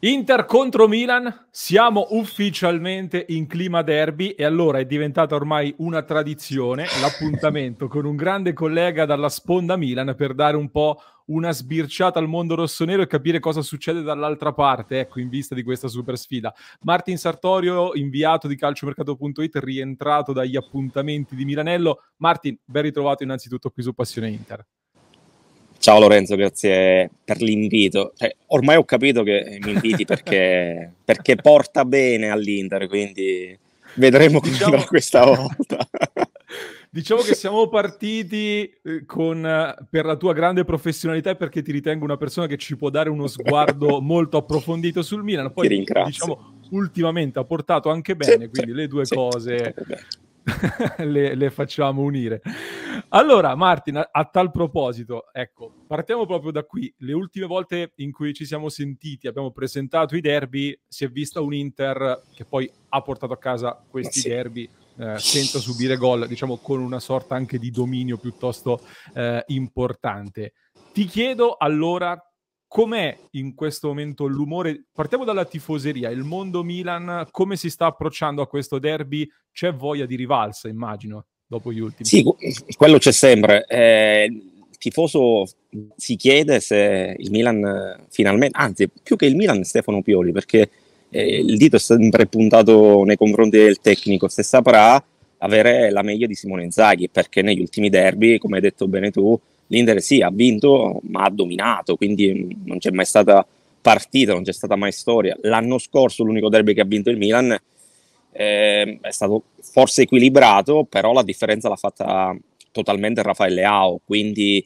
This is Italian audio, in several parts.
Inter contro Milan, siamo ufficialmente in clima derby e allora è diventata ormai una tradizione l'appuntamento con un grande collega dalla sponda Milan per dare un po' una sbirciata al mondo rossonero e capire cosa succede dall'altra parte, ecco, in vista di questa super sfida. Martin Sartorio, inviato di calciomercato.it, rientrato dagli appuntamenti di Milanello. Martin, ben ritrovato innanzitutto qui su Passione Inter. Ciao Lorenzo, grazie per l'invito. Ormai ho capito che mi inviti perché porta bene all'Inter, quindi vedremo come andrà questa volta. Diciamo che siamo partiti per la tua grande professionalità e perché ti ritengo una persona che ci può dare uno sguardo molto approfondito sul Milan. Ti Poi, ringrazio. diciamo, ultimamente ha portato anche bene, quindi le due sì, cose le facciamo unire. Allora, Martin, a tal proposito, ecco, partiamo proprio da qui. Le ultime volte in cui ci siamo sentiti, abbiamo presentato i derby, si è vista un Inter che poi ha portato a casa questi derby senza subire gol, diciamo con una sorta anche di dominio piuttosto importante. Ti chiedo allora com'è in questo momento l'umore, partiamo dalla tifoseria, il mondo Milan, come si sta approcciando a questo derby? C'è voglia di rivalsa, immagino, dopo gli ultimi. Sì, quello c'è sempre. Il tifoso si chiede se il Milan finalmente, anzi più che il Milan, Stefano Pioli, perché il dito è sempre puntato nei confronti del tecnico, se saprà avere la meglio di Simone Inzaghi, perché negli ultimi derby, come hai detto bene tu, l'Inter sì, ha vinto, ma ha dominato, quindi non c'è mai stata partita, non c'è stata mai storia. L'anno scorso l'unico derby che ha vinto il Milan è stato forse equilibrato, però la differenza l'ha fatta totalmente Rafael Leao, quindi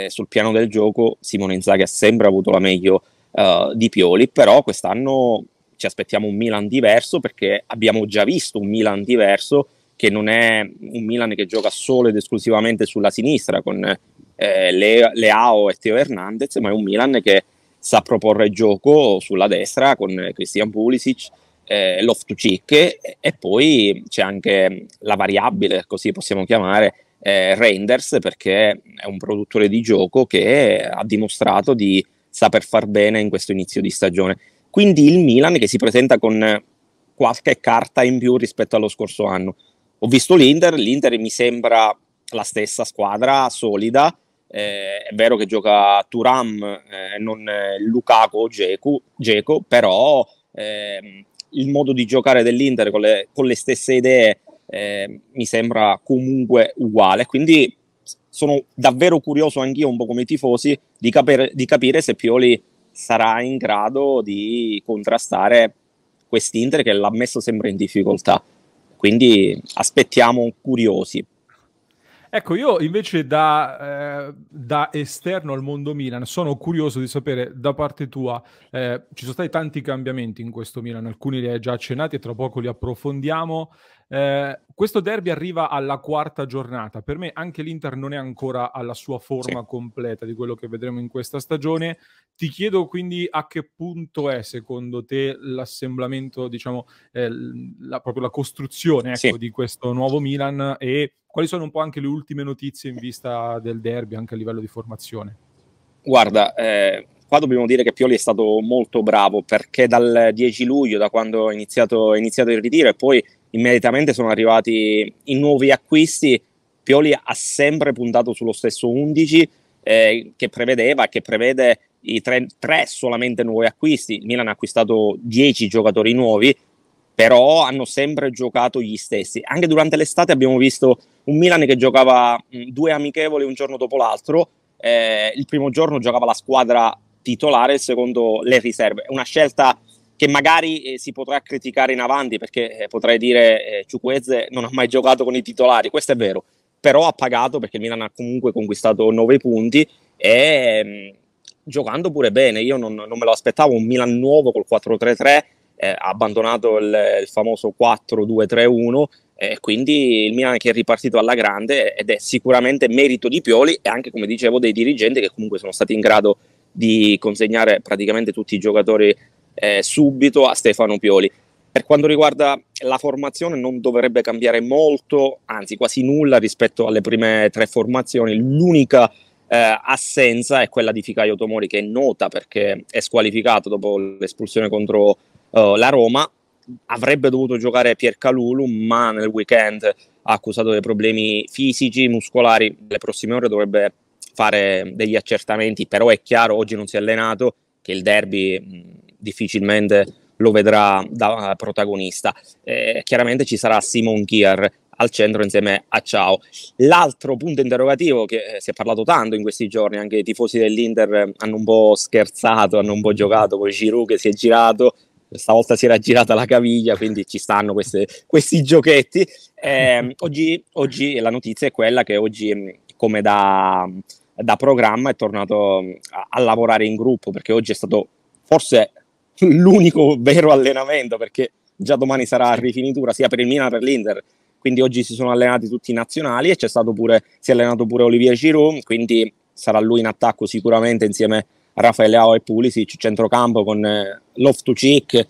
sul piano del gioco Simone Inzaghi ha sempre avuto la meglio di Pioli, però quest'anno ci aspettiamo un Milan diverso, perché abbiamo già visto un Milan diverso, che non è un Milan che gioca solo ed esclusivamente sulla sinistra con Leao e Teo Hernandez, ma è un Milan che sa proporre gioco sulla destra con Christian Pulisic, Loftus-Cheek, e poi c'è anche la variabile, così possiamo chiamare, Reinders, perché è un produttore di gioco che ha dimostrato di saper far bene in questo inizio di stagione. Quindi il Milan che si presenta con qualche carta in più rispetto allo scorso anno. Ho visto l'Inter mi sembra la stessa squadra solida, è vero che gioca Thuram, non Lukaku o Dzeko, però il modo di giocare dell'Inter con le stesse idee mi sembra comunque uguale, quindi sono davvero curioso anch'io, un po' come i tifosi, di capire se Pioli sarà in grado di contrastare quest'Inter che l'ha messo sempre in difficoltà, quindi aspettiamo curiosi. Ecco, io invece da esterno al mondo Milan sono curioso di sapere da parte tua, ci sono stati tanti cambiamenti in questo Milan, alcuni li hai già accennati e tra poco li approfondiamo. Questo derby arriva alla quarta giornata, per me anche l'Inter non è ancora alla sua forma completa di quello che vedremo in questa stagione. Ti chiedo quindi a che punto è secondo te l'assemblamento, diciamo, proprio la costruzione, ecco, di questo nuovo Milan, e quali sono un po' anche le ultime notizie in vista del derby anche a livello di formazione? Guarda, qua dobbiamo dire che Pioli è stato molto bravo, perché dal 10 luglio, da quando è iniziato il ritiro, e poi immediatamente sono arrivati i nuovi acquisti, Pioli ha sempre puntato sullo stesso 11 che prevede i tre solamente nuovi acquisti. Il Milan ha acquistato 10 giocatori nuovi, però hanno sempre giocato gli stessi. Anche durante l'estate abbiamo visto un Milan che giocava due amichevoli un giorno dopo l'altro. Il primo giorno giocava la squadra titolare, il secondo le riserve. È una scelta che magari si potrà criticare in avanti, perché potrei dire Chukwueze non ha mai giocato con i titolari, questo è vero, però ha pagato, perché il Milan ha comunque conquistato 9 punti e giocando pure bene. Io non me lo aspettavo, un Milan nuovo col 4-3-3, ha abbandonato il famoso 4-2-3-1, quindi il Milan che è ripartito alla grande, ed è sicuramente merito di Pioli e anche, come dicevo, dei dirigenti, che comunque sono stati in grado di consegnare praticamente tutti i giocatori subito a Stefano Pioli. Per quanto riguarda la formazione non dovrebbe cambiare molto, anzi quasi nulla rispetto alle prime tre formazioni. L'unica assenza è quella di Fikayo Tomori, che è nota perché è squalificato dopo l'espulsione contro la Roma. Avrebbe dovuto giocare Piercalulu, ma nel weekend ha accusato dei problemi fisici, muscolari. Le prossime ore dovrebbe fare degli accertamenti, però è chiaro, oggi non si è allenato, che il derby difficilmente lo vedrà da protagonista. Chiaramente ci sarà Simon Kjær al centro insieme a Ciao. L'altro punto interrogativo, che si è parlato tanto in questi giorni, anche i tifosi dell'Inter hanno un po' scherzato, hanno un po' giocato con Giroud che si è girato, stavolta si era girata la caviglia, quindi ci stanno questi giochetti. Oggi la notizia è quella che oggi, come da programma, è tornato a lavorare in gruppo, perché oggi è stato forse l'unico vero allenamento, perché già domani sarà rifinitura sia per il Milan che per l'Inter, quindi oggi si sono allenati tutti i nazionali e si è allenato pure Olivier Giroud, quindi sarà lui in attacco sicuramente insieme a Rafael Leao e Pulisic, centrocampo con Loftus-Cheek,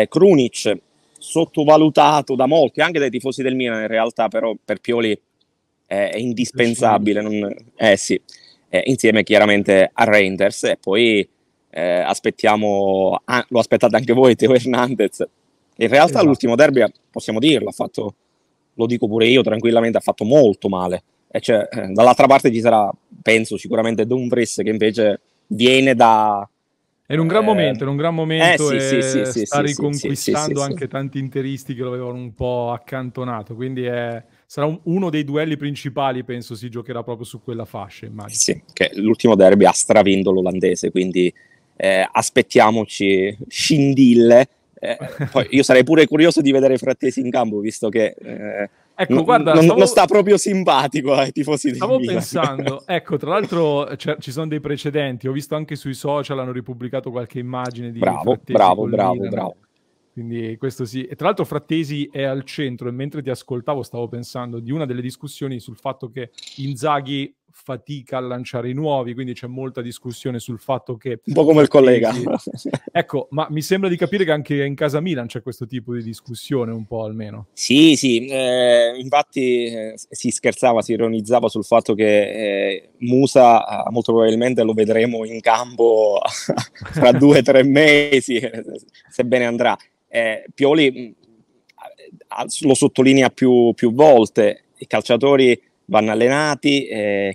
Krunic, sottovalutato da molti, anche dai tifosi del Milan in realtà, però per Pioli è indispensabile, sì. Insieme chiaramente a Reinders, e poi aspettiamo, lo aspettate anche voi, Theo Hernandez. In realtà esatto. L'ultimo derby, possiamo dirlo, ha fatto, lo dico pure io tranquillamente, ha fatto molto male. E cioè, dall'altra parte ci sarà, penso, sicuramente Dumfries, che invece viene da... È in un gran momento, sta riconquistando anche tanti interisti che lo avevano un po' accantonato, quindi sarà uno dei duelli principali, penso si giocherà proprio su quella fascia, immagino. Sì, che l'ultimo derby ha stravinto l'olandese, quindi aspettiamoci scindille. Poi io sarei pure curioso di vedere Frattesi in campo, visto che ecco, guarda, non sta proprio simpatico ai tifosi del Milan. Pensando, ecco, tra l'altro ci sono dei precedenti, ho visto anche sui social, hanno ripubblicato qualche immagine di Frattesi bravo. Quindi questo sì. E tra l'altro Frattesi è al centro, e mentre ti ascoltavo stavo pensando di una delle discussioni sul fatto che Inzaghi fatica a lanciare i nuovi, quindi c'è molta discussione sul fatto che... Un po' come il collega. Ecco, ma mi sembra di capire che anche in casa Milan c'è questo tipo di discussione, un po' almeno. Sì, infatti si scherzava, si ironizzava sul fatto che Musa molto probabilmente lo vedremo in campo fra 2 o 3 mesi, sebbene andrà. Pioli lo sottolinea più volte, i calciatori vanno allenati,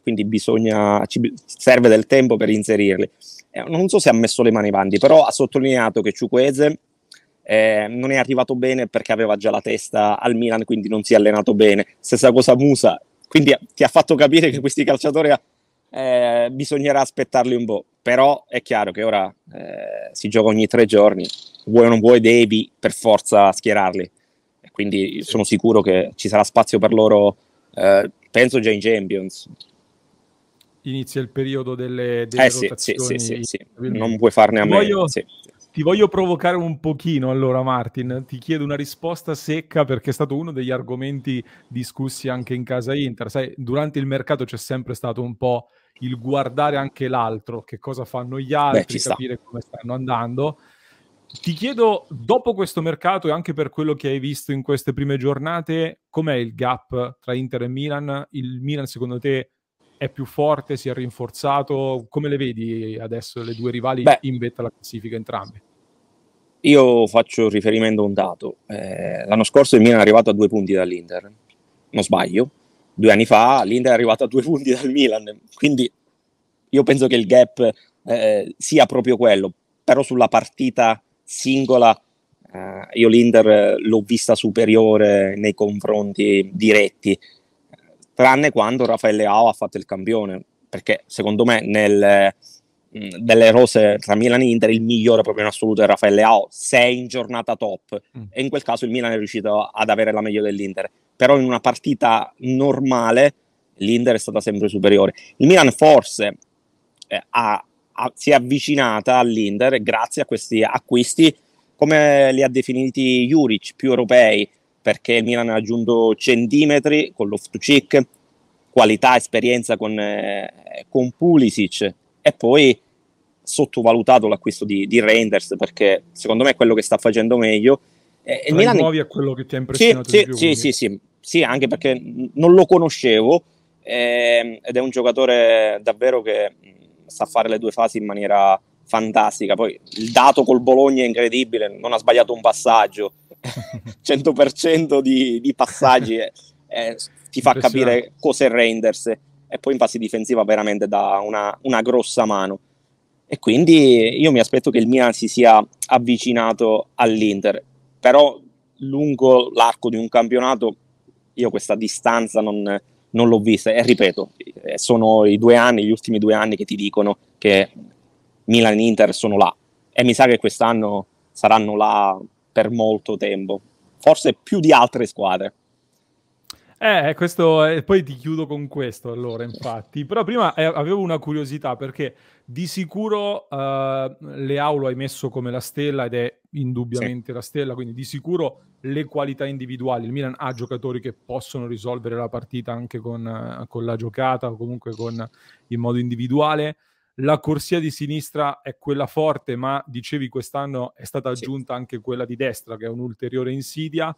quindi serve del tempo per inserirli. Non so se ha messo le mani avanti, però ha sottolineato che Chukwueze non è arrivato bene perché aveva già la testa al Milan, quindi non si è allenato bene. Stessa cosa Musa, quindi ti ha fatto capire che questi calciatori bisognerà aspettarli un po', però è chiaro che ora si gioca ogni 3 giorni, vuoi o non vuoi devi per forza schierarli, quindi sono sicuro che ci sarà spazio per loro, penso già in Champions. Inizia il periodo delle rotazioni. Sì. Non puoi farne a meno. Ti voglio provocare un pochino, allora, Martin. Ti chiedo una risposta secca, perché è stato uno degli argomenti discussi anche in casa Inter. Sai, durante il mercato c'è sempre stato un po' il guardare anche l'altro, che cosa fanno gli altri, capire come stanno andando. Ti chiedo, dopo questo mercato e anche per quello che hai visto in queste prime giornate, com'è il gap tra Inter e Milan? Il Milan, secondo te, è più forte, si è rinforzato? Come le vedi adesso le due rivali in vetta alla classifica entrambe? Io faccio riferimento a un dato. L'anno scorso il Milan è arrivato a 2 punti dall'Inter, non sbaglio. 2 anni fa l'Inter è arrivato a 2 punti dal Milan, quindi io penso che il gap sia proprio quello, però sulla partita singola io l'Inter l'ho vista superiore nei confronti diretti, tranne quando Rafael Leao ha fatto il campione, perché secondo me delle rose tra Milan e Inter il migliore proprio in assoluto è Rafael Leao, se è in giornata top, e in quel caso il Milan è riuscito ad avere la meglio dell'Inter, però in una partita normale l'Inter è stata sempre superiore. Il Milan forse si è avvicinata all'Inter grazie a questi acquisti, come li ha definiti Juric, più europei, perché il Milan ha aggiunto centimetri con Loftus-Cheek, qualità, esperienza con Pulisic, e poi sottovalutato l'acquisto di Reinders, perché secondo me è quello che sta facendo meglio. Il Milan... nuovi è quello che ti ha impressionato di più? Sì, anche perché non lo conoscevo, ed è un giocatore davvero che sa fare le due fasi in maniera fantastica. Poi il dato col Bologna è incredibile, non ha sbagliato un passaggio, 100% di passaggi, ti fa capire cos'è Reinders, e poi in fase difensiva veramente dà una grossa mano. E quindi io mi aspetto che il Milan si sia avvicinato all'Inter, però lungo l'arco di un campionato io questa distanza non l'ho vista, e ripeto, sono gli ultimi 2 anni che ti dicono che Milan e Inter sono là, e mi sa che quest'anno saranno là per molto tempo, forse più di altre squadre. Questo, poi ti chiudo con questo allora, infatti. Però prima avevo una curiosità, perché di sicuro Leao lo hai messo come la stella, ed è indubbiamente Sì. la stella, quindi di sicuro le qualità individuali. Il Milan ha giocatori che possono risolvere la partita anche con la giocata, o comunque in modo individuale. La corsia di sinistra è quella forte, ma dicevi quest'anno è stata aggiunta anche quella di destra, che è un'ulteriore insidia.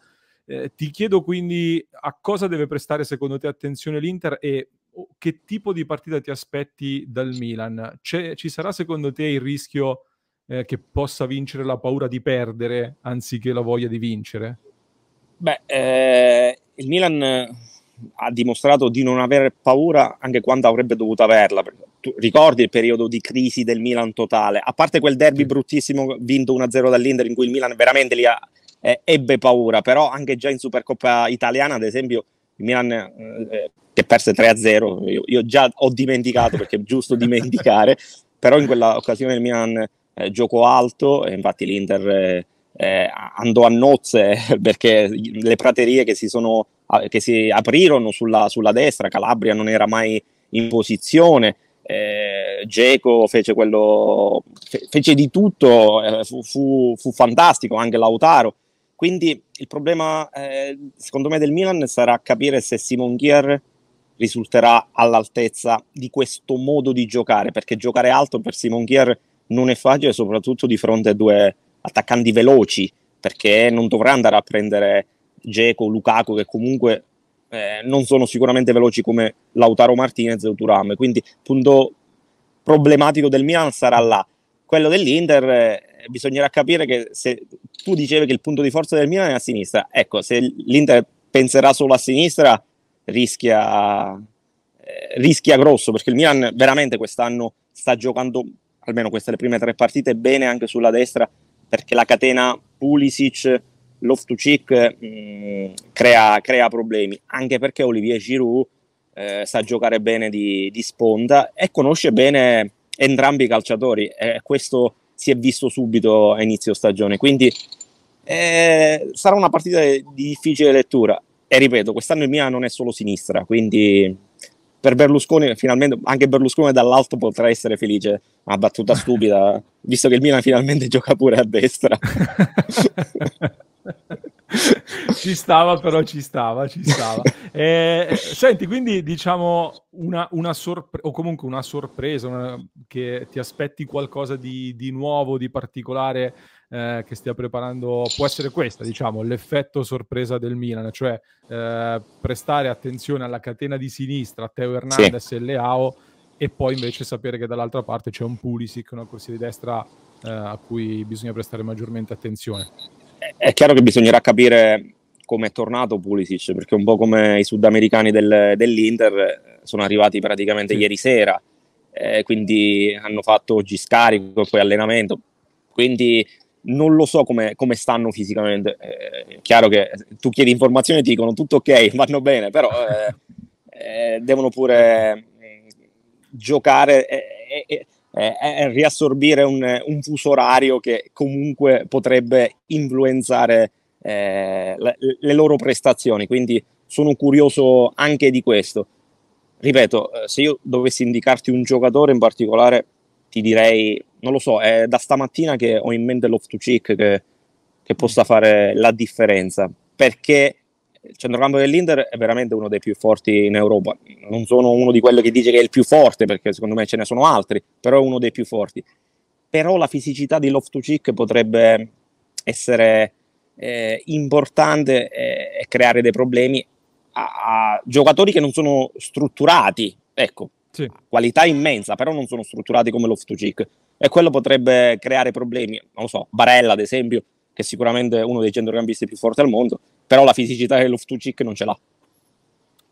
Ti chiedo quindi a cosa deve prestare secondo te attenzione l'Inter, e che tipo di partita ti aspetti dal Milan? Ci sarà secondo te il rischio che possa vincere la paura di perdere anziché la voglia di vincere? Beh, il Milan ha dimostrato di non avere paura anche quando avrebbe dovuto averla. Tu ricordi il periodo di crisi del Milan totale? A parte quel derby bruttissimo vinto 1-0 dall'Inter, in cui il Milan veramente ebbe paura, però anche già in Supercoppa italiana, ad esempio, il Milan che perse 3-0, io già ho dimenticato, perché è giusto dimenticare, però in quella occasione il Milan giocò alto, e infatti l'Inter andò a nozze perché le praterie che si aprirono sulla destra, Calabria non era mai in posizione, Dzeko fece di tutto, fu fantastico, anche Lautaro. Quindi il problema secondo me del Milan sarà capire se Simon Kjaer risulterà all'altezza di questo modo di giocare, perché giocare alto per Simon Kjaer non è facile, soprattutto di fronte a due attaccanti veloci, perché non dovrà andare a prendere Dzeko, Lukaku, che comunque non sono sicuramente veloci come Lautaro Martinez o Thuram. Quindi il punto problematico del Milan sarà là. Quello dell'Inter bisognerà capire che, se tu dicevi che il punto di forza del Milan è a sinistra, ecco, se l'Inter penserà solo a sinistra rischia grosso, perché il Milan veramente quest'anno sta giocando, almeno queste le prime 3 partite, bene anche sulla destra, perché la catena Pulisic, Loftus-Cheek crea problemi, anche perché Olivier Giroud sa giocare bene di sponda e conosce bene entrambi i calciatori, e questo si è visto subito a inizio stagione, quindi sarà una partita di difficile lettura. E ripeto, quest'anno il Milan non è solo sinistra, quindi per Berlusconi, finalmente, anche Berlusconi dall'alto potrà essere felice. Una battuta stupida, visto che il Milan finalmente gioca pure a destra. Ci stava, però ci stava. Senti, quindi diciamo una sorpresa, o comunque una sorpresa, che ti aspetti qualcosa di nuovo, di particolare, che stia preparando, può essere questa, diciamo, l'effetto sorpresa del Milan, cioè prestare attenzione alla catena di sinistra, Teo Hernandez e Leao, e poi invece sapere che dall'altra parte c'è un Pulisic, una corsia di destra a cui bisogna prestare maggiormente attenzione. È chiaro che bisognerà capire come è tornato Pulisic, perché un po' come i sudamericani dell'Inter sono arrivati praticamente ieri sera, quindi hanno fatto oggi scarico e poi allenamento, quindi non lo so come stanno fisicamente. È chiaro che tu chiedi informazioni e ti dicono tutto ok, vanno bene, però devono pure giocare e riassorbire un fuso orario che comunque potrebbe influenzare le loro prestazioni, quindi sono curioso anche di questo. Ripeto, se io dovessi indicarti un giocatore in particolare, ti direi, non lo so, è da stamattina che ho in mente Loftus-Cheek che possa fare la differenza, perché il centrocampo dell'Inter è veramente uno dei più forti in Europa. Non sono uno di quelli che dice che è il più forte, perché secondo me ce ne sono altri, però è uno dei più forti. Però la fisicità di Loftus-Cheek potrebbe essere importante e creare dei problemi, a giocatori che non sono strutturati, ecco, Sì. qualità immensa, però non sono strutturati come Loftus-Cheek, e quello potrebbe creare problemi. Non lo so, Barella ad esempio, che è sicuramente uno dei centrocampisti più forti al mondo, però la fisicità che Loftus-Cheek non ce l'ha.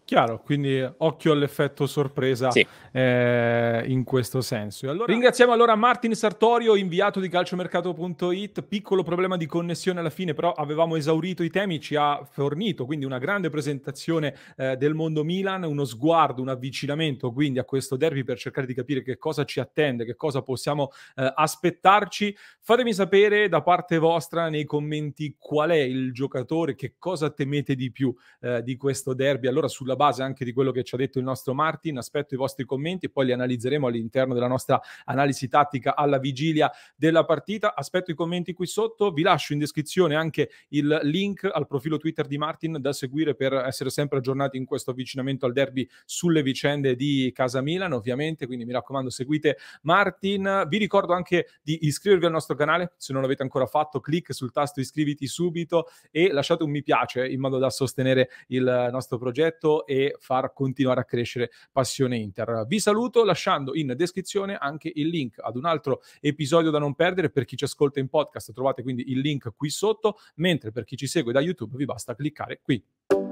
Chiaro, quindi occhio all'effetto sorpresa Sì. in questo senso. E allora, ringraziamo allora Martin Sartorio, inviato di calciomercato.it. Piccolo problema di connessione alla fine, però avevamo esaurito i temi, ci ha fornito quindi una grande presentazione del mondo Milan, uno sguardo, un avvicinamento quindi a questo derby per cercare di capire che cosa ci attende, che cosa possiamo aspettarci. Fatemi sapere da parte vostra nei commenti qual è il giocatore, che cosa temete di più di questo derby. Allora, sulla base anche di quello che ci ha detto il nostro Martin, aspetto i vostri commenti e poi li analizzeremo all'interno della nostra analisi tattica alla vigilia della partita. Aspetto i commenti qui sotto, vi lascio in descrizione anche il link al profilo Twitter di Martin da seguire per essere sempre aggiornati in questo avvicinamento al derby sulle vicende di Casa Milan, ovviamente, quindi mi raccomando seguite Martin. Vi ricordo anche di iscrivervi al nostro canale, se non l'avete ancora fatto clic sul tasto iscriviti subito e lasciate un mi piace in modo da sostenere il nostro progetto e far continuare a crescere Passione Inter. Vi saluto lasciando in descrizione anche il link ad un altro episodio da non perdere. Per chi ci ascolta in podcast trovate quindi il link qui sotto, mentre per chi ci segue da YouTube vi basta cliccare qui.